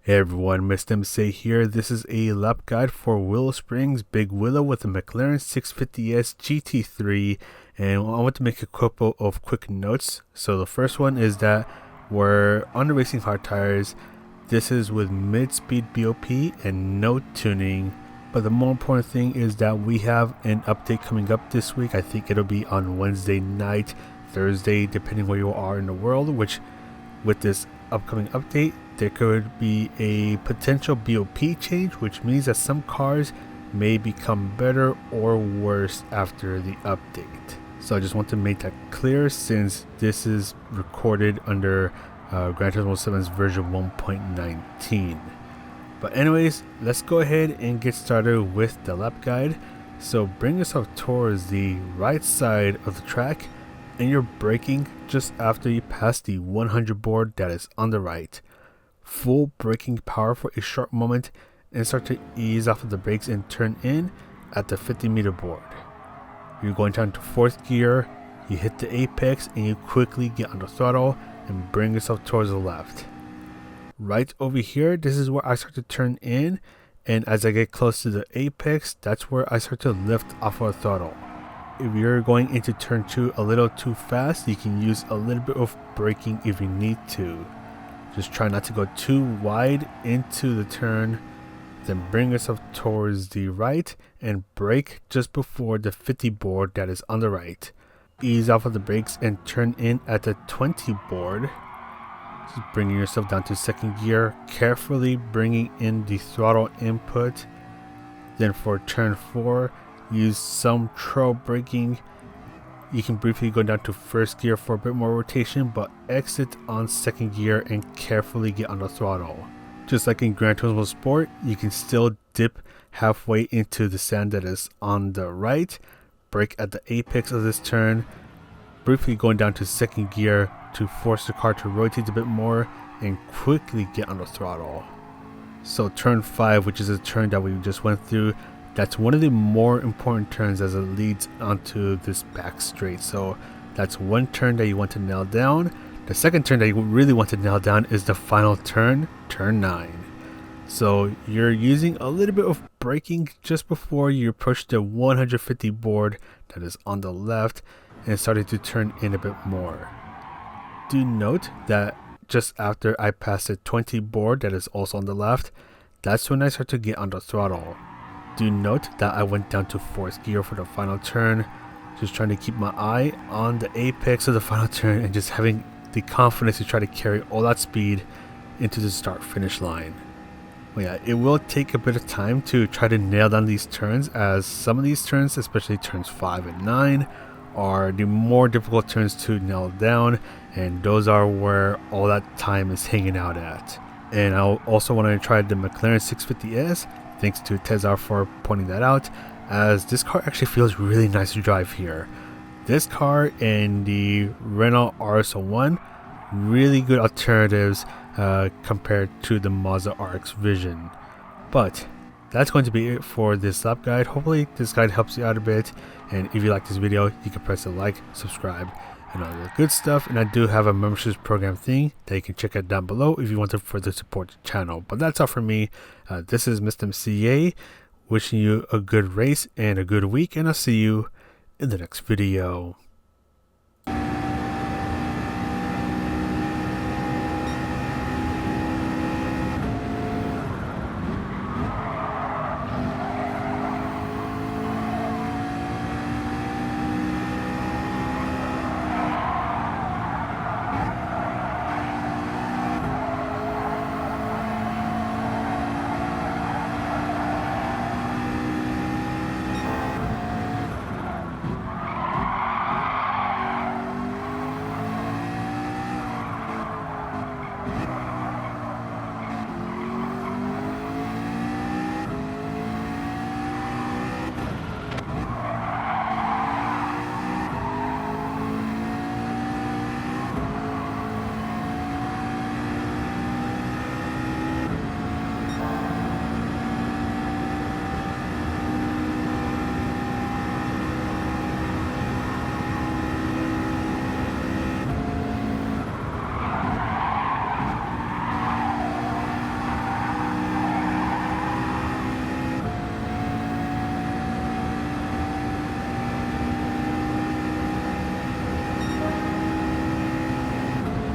Hey everyone, Mr. MC here. This is a lap guide for Willow Springs Big Willow with the McLaren 650S GT3, and I want to make a couple of quick notes. So the first one is that we're on the racing hard tires. This is with mid-speed BOP and no tuning. But the more important thing is that we have an update coming up this week. I think it'll be on Wednesday night, Thursday, depending where you are in the world, which with this upcoming update, there could be a potential BOP change, which means that some cars may become better or worse after the update. So I just want to make that clear since this is recorded under Gran Turismo 7's version 1.19. But anyways, let's go ahead and get started with the lap guide. So bring yourself towards the right side of the track and you're braking just after you pass the 100 board that is on the right. Full braking power for a short moment and start to ease off of the brakes and turn in at the 50-meter board. You're going down to 4th gear, you hit the apex and you quickly get on the throttle and bring yourself towards the left. Right over here, this is where I start to turn in, and as I get close to the apex, that's where I start to lift off of the throttle. If you're going into turn 2 a little too fast, you can use a little bit of braking if you need to. Just try not to go too wide into the turn, then bring yourself towards the right and brake just before the 50 board that is on the right. Ease off of the brakes and turn in at the 20 board. Just bringing yourself down to 2nd gear, carefully bringing in the throttle input. Then for turn 4, use some trail braking. You can briefly go down to 1st gear for a bit more rotation, but exit on 2nd gear and carefully get on the throttle. Just like in Gran Turismo Sport, you can still dip halfway into the sand that is on the right, brake at the apex of this turn, briefly going down to 2nd gear to force the car to rotate a bit more and quickly get on the throttle. So turn 5, which is a turn that we just went through, that's one of the more important turns as it leads onto this back straight. So that's one turn that you want to nail down. The second turn that you really want to nail down is the final turn, turn 9. So you're using a little bit of braking just before you approach the 150 board that is on the left and starting to turn in a bit more. Do note that just after I pass the 20 board that is also on the left, that's when I start to get on the throttle. Do note that I went down to 4th gear for the final turn, just trying to keep my eye on the apex of the final turn and just having the confidence to try to carry all that speed into the start finish line. But yeah, it will take a bit of time to try to nail down these turns, as some of these turns, especially turns 5 and 9, are the more difficult turns to nail down, and those are where all that time is hanging out at. And I also want to try the McLaren 650S. Thanks to Tezar for pointing that out, as this car actually feels really nice to drive here. This car and the Renault RS01, really good alternatives compared to the Mazda RX Vision. But that's going to be it for this lap guide. Hopefully this guide helps you out a bit, and if you like this video, you can press the like, subscribe, and all the good stuff. And I do have a membership program thing that you can check out down below if you want to further support the channel. But that's all from me. This is Mr. MCA, wishing you a good race and a good week, and I'll see you in the next video.